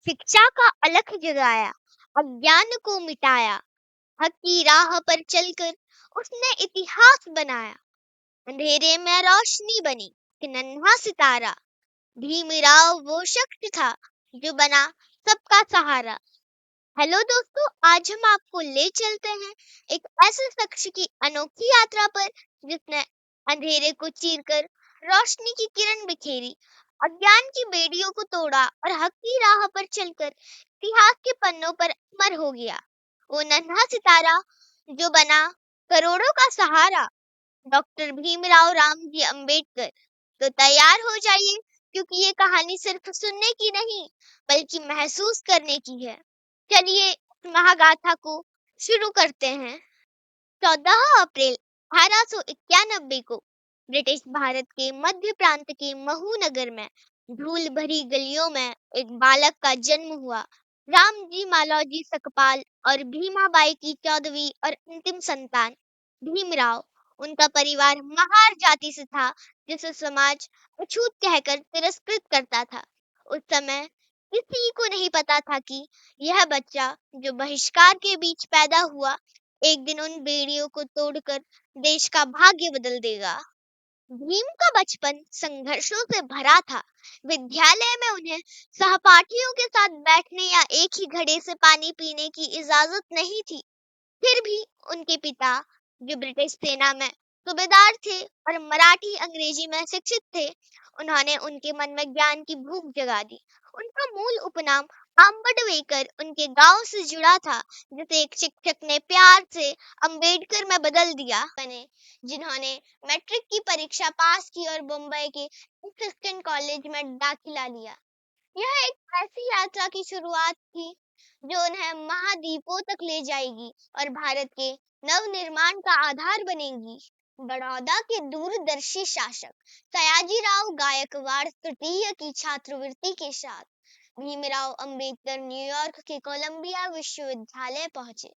शिक्षा का अलख जगाया, अज्ञान को मिटाया, हक की राह पर चलकर उसने इतिहास बनाया। अंधेरे में रोशनी बनी कि नन्हा सितारा, भीमराव वो शख्स था जो बना सबका सहारा। हेलो दोस्तों, आज हम आपको ले चलते हैं एक ऐसे शख्स की अनोखी यात्रा पर जिसने अंधेरे को चीरकर रोशनी की किरण बिखेरी, अज्ञान की बेड़ियों को तोड़ा और हक की राह पर चलकर इतिहास के पन्नों पर अमर हो गया। वो नन्हा सितारा जो बना करोड़ों का सहारा, डॉक्टर भीमराव रामजी अंबेडकर। तो तैयार हो जाइए, क्योंकि ये कहानी सिर्फ सुनने की नहीं बल्कि महसूस करने की है। चलिए इस महागाथा को शुरू करते हैं। 14 अप्रैल 1891 को ब्रिटिश भारत के मध्य प्रांत के महू नगर में धूल भरी गलियों में एक बालक का जन्म हुआ। रामजी मालोजी सकपाल और भीमाबाई की 14वीं और अंतिम संतान भीमराव। उनका परिवार महार जाति से था, जिसे समाज अछूत कहकर तिरस्कृत करता था। उस समय किसी को नहीं पता था कि यह बच्चा जो बहिष्कार के बीच पैदा हुआ, एक दिन उन बेड़ियों को तोड़कर देश का भाग्य बदल देगा। भीम का बचपन संघर्षों से भरा था। विद्यालय में उन्हें सहपाठियों के साथ बैठने या एक ही घड़े से पानी पीने की इजाजत नहीं थी। फिर भी उनके पिता, जो ब्रिटिश सेना में सूबेदार थे और मराठी अंग्रेजी में शिक्षित थे, उन्होंने उनके मन में ज्ञान की भूख जगा दी। उनका मूल उपनाम आम्बेडवेकर उनके गांव से जुड़ा था, जिसे एक शिक्षक ने प्यार से अंबेडकर में बदल दिया। बने जिन्होंने मैट्रिक की परीक्षा पास की और मुंबई के क्रिश्चियन कॉलेज में दाखिला लिया। यह एक ऐसी यात्रा की शुरुआत थी जो उन्हें महाद्वीपों तक ले जाएगी और भारत के नवनिर्माण का आधार बनेगी। बड़ौदा के दूरदर्शी शासक सयाजीराव गायकवाड़ तृतीय की छात्रवृत्ति के साथ भीमराव अंबेडकर न्यूयॉर्क के कोलंबिया विश्वविद्यालय पहुंचे।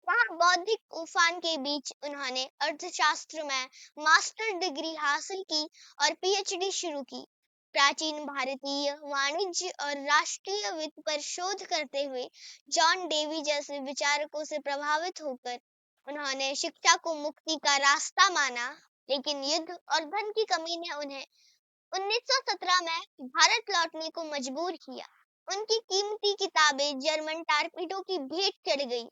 वहां बौद्धिक उफान के बीच उन्होंने अर्थशास्त्र में मास्टर डिग्री हासिल की और पीएचडी शुरू की। प्राचीन भारतीय वाणिज्य और राष्ट्रीय वित्त पर शोध करते हुए जॉन डेवी जैसे विचारकों से प्रभावित होकर उन्होंने शिक्षा को मुक्ति का रास्ता माना। लेकिन युद्ध और धन की कमी ने उन्हें 1917 में भारत लौटने को मजबूर किया। उनकी कीमती किताबें जर्मन टारपीडों की भेंट चढ़ गई।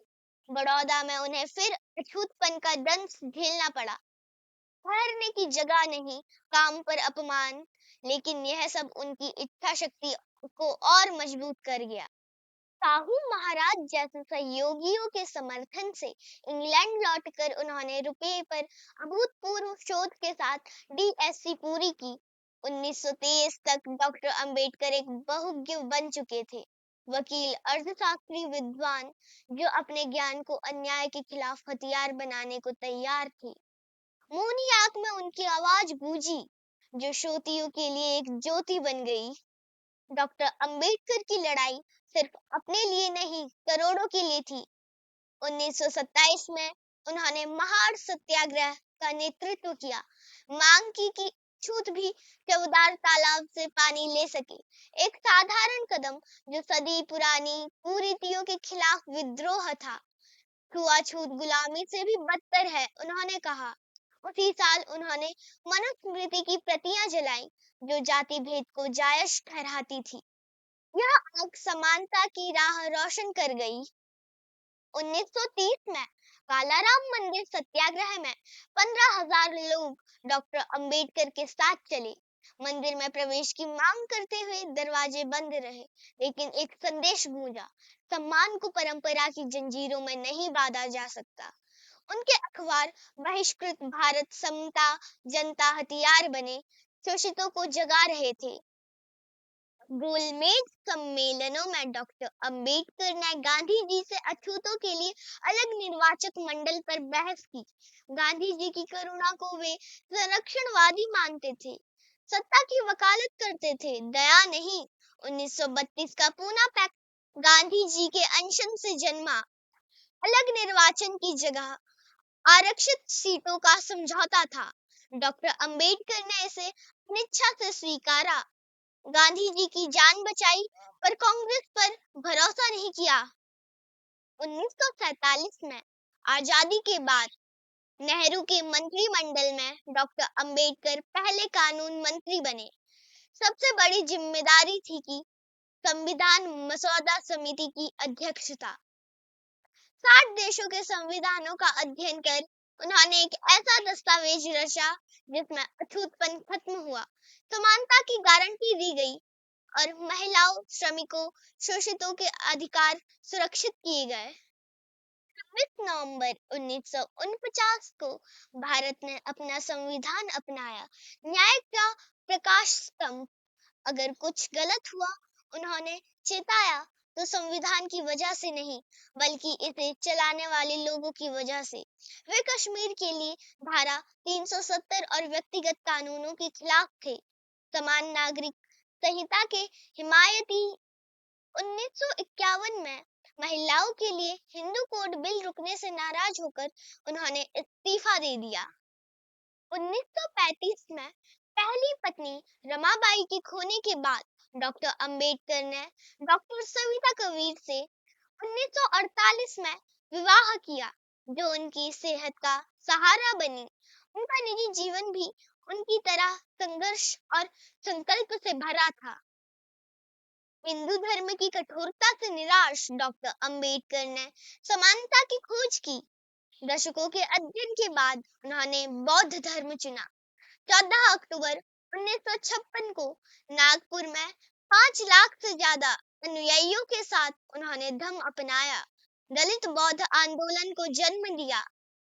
बड़ौदा में उन्हें फिर अछूतपन का दंश झेलना पड़ा। ठहरने की जगह नहीं, काम पर अपमान, लेकिन यह सब उनकी इच्छा शक्ति को और मजबूत कर गया। साहू महाराज जैसे सहयोगियों के समर्थन से इंग्लैंड लौटकर उन्होंने रुपये पर अभूतपूर्व शोध के साथ डीएससी पूरी की। 1923 तक डॉक्टर अंबेडकर एक बहुज्ञ बन चुके थे, वकील, अर्थशास्त्री, विद्वान जो अपने ज्ञान को अन्याय के खिलाफ हथियार बनाने को तैयार थे। मौनी आंख में उनकी आवाज गूंजी, जो श्रोतियों के लिए एक ज्योति बन गई। डॉक्टर अंबेडकर की लड़ाई सिर्फ अपने लिए नहीं, करोड़ों के लिए थी। 1927 में उन्होंने महार सत्याग्रह का नेतृत्व किया, मांग की कि छूत भी चौदार तालाब से पानी ले सके। एक साधारण कदम जो सदी पुरानी कुरीतियों के खिलाफ विद्रोह था। छुआछूत गुलामी से भी बदतर है, उन्होंने कहा। उसी साल उन्होंने मनुस्मृति की प्रतियां जलाई, जो जाति भेद को जायज ठहराती थी। यह आग समानता की राह रोशन कर गई। 1930 में कालाराम मंदिर सत्याग्रह में 15,000 लोग डॉक्टर अंबेडकर के साथ चले। मंदिर में प्रवेश की मांग करते हुए दरवाजे बंद रहे, लेकिन एक संदेश गूंजा, सम्मान को परंपरा की जंजीरों में नहीं बांधा जा सकता। उनके अखबार बहिष्कृत भारत समता जनता हथियार बने, शोषितों को जगा रहे थे। गोलमेज सम्मेलनों में डॉक्टर अंबेडकर ने गांधी जी से अछूतों के लिए अलग निर्वाचक मंडल पर बहस की। गांधी जी की करुणा को वे संरक्षणवादी मानते थे, सत्ता की वकालत करते थे, दया नहीं। 1932 का पूना पैक्ट गांधी जी के अनशन से जन्मा। अलग निर्वाचन की जगह आरक्षित सीटों का समझौता था। डॉक्टर अंबेडकर ने इसे अनिच्छा से स्वीकारा। गांधी जी की जान बचाई, पर कांग्रेस पर भरोसा नहीं किया। 1947 में आजादी के बाद नेहरू के मंत्रिमंडल में डॉक्टर अंबेडकर पहले कानून मंत्री बने। सबसे बड़ी जिम्मेदारी थी कि संविधान मसौदा समिति की अध्यक्षता। 60 देशों के संविधानों का अध्ययन कर उन्होंने एक ऐसा दस्तावेज रचा जिसमें अछूतपन खत्म हुआ, समानता की गारंटी दी गई और महिलाओं, श्रमिकों, शोषितों के अधिकार सुरक्षित किए गए। 26 नवंबर 1949 को भारत ने अपना संविधान अपनाया। न्याय का प्रकाश स्तंभ। अगर कुछ गलत हुआ, उन्होंने चेताया तो संविधान की वजह से नहीं, बल्कि इसे चलाने वाले लोगों की वजह से। वे कश्मीर के लिए धारा 370 और व्यक्तिगत कानूनों के खिलाफ थे। समान नागरिक संहिता के हिमायती। 1951 में महिलाओं के लिए हिंदू कोड बिल रुकने से नाराज होकर उन्होंने इस्तीफा दे दिया। 1935 में पहली पत्नी रमाबाई के खोने के बाद डॉक्टर अंबेडकर ने डॉक्टर सविता कबीर से 1948 में विवाह किया, जो उनकी सेहत का सहारा बनी। उनका निजी जीवन भी उनकी तरह संघर्ष और संकल्प से भरा था। हिंदू धर्म की कठोरता से निराश डॉक्टर अंबेडकर ने समानता की खोज की। दशकों के अध्ययन के बाद उन्होंने बौद्ध धर्म चुना। 14 अक्टूबर 1956 को नागपुर में 5 लाख से ज्यादा अनुयायियों के साथ उन्होंने धम्म अपनाया। दलित बौद्ध आंदोलन को जन्म दिया।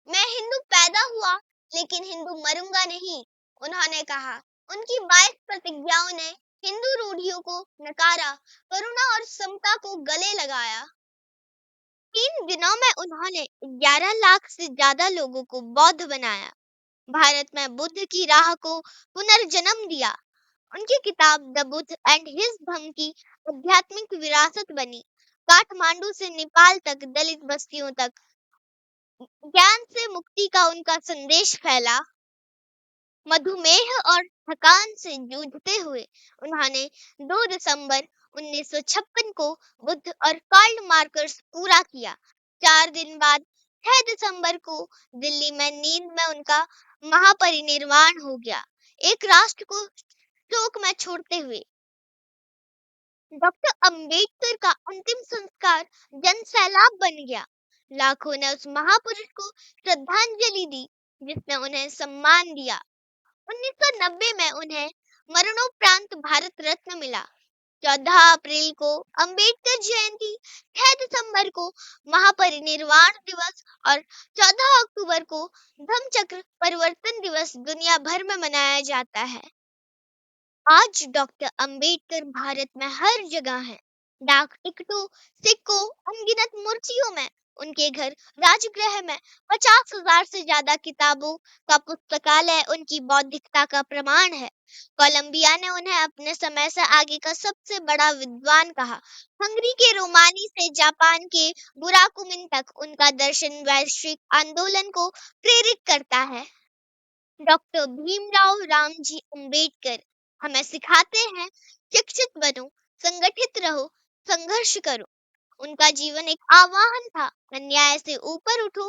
मैं हिंदू पैदा हुआ, लेकिन हिंदू मरूंगा नहीं, उन्होंने कहा। उनकी 22 प्रतिज्ञाओं ने हिंदू रूढ़ियों को नकारा, करुणा और समता को गले लगाया। 3 दिनों में उन्होंने 11 लाख से ज्यादा लोगों को बौद्ध बनाया। भारत में बुद्ध की राह को पुनर्जन्म दिया। उनकी किताब द बुद्ध एंड हिज धम्म की आध्यात्मिक विरासत बनी। काठमांडू से नेपाल तक, दलित बस्तियों तक ज्ञान से मुक्ति का उनका संदेश फैला। मधुमेह और थकान से जूझते हुए उन्होंने 2 दिसंबर 1956 को बुद्ध और कार्ल मार्कस पूरा किया। 4 दिन बाद 6 दिसंबर को दिल्ली में नींद में उनका महापरिनिर्वाण हो गया, एक राष्ट्र को शोक में छोड़ते हुए। डॉक्टर अंबेडकर का अंतिम संस्कार जन सैलाब बन गया। लाखों ने उस महापुरुष को श्रद्धांजलि दी, जिसने उन्हें सम्मान दिया। 1990 में उन्हें मरणोपरांत भारत रत्न मिला। 14 अप्रैल को अंबेडकर जयंती, 6 दिसंबर को महापरिनिर्वाण दिवस और 14 अक्टूबर को धम्मचक्र परिवर्तन दिवस दुनिया भर में मनाया जाता है। आज डॉक्टर अंबेडकर भारत में हर जगह हैं। डाक टिकटों, सिक्कों, अनगिनत मूर्तियों में, उनके घर राजगृह में 50,000 से ज्यादा किताबों का पुस्तकालय उनकी बौद्धिकता का प्रमाण है। कोलंबिया ने उन्हें अपने समय से आगे का सबसे बड़ा विद्वान कहा। हंगरी के रोमानी से जापान के बुराकुमिन तक उनका दर्शन वैश्विक आंदोलन को प्रेरित करता है। डॉक्टर भीमराव रामजी अंबेडकर हमें सिखाते हैं, शिक्षित बनो, संगठित रहो, संघर्ष करो। उनका जीवन एक आह्वान था, अन्याय से ऊपर उठो,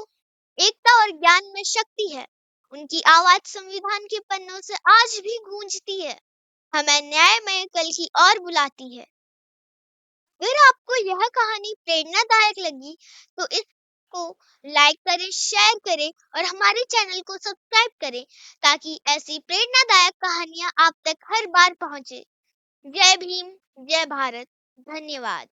एकता और ज्ञान में शक्ति है। उनकी आवाज संविधान के पन्नों से आज भी गूंजती है, हमें न्यायमय कल की ओर बुलाती है। अगर आपको यह कहानी प्रेरणादायक लगी तो इसको लाइक करें, शेयर करें और हमारे चैनल को सब्सक्राइब करें, ताकि ऐसी प्रेरणादायक कहानियां आप तक हर बार पहुंचे। जय भीम, जय भारत, धन्यवाद।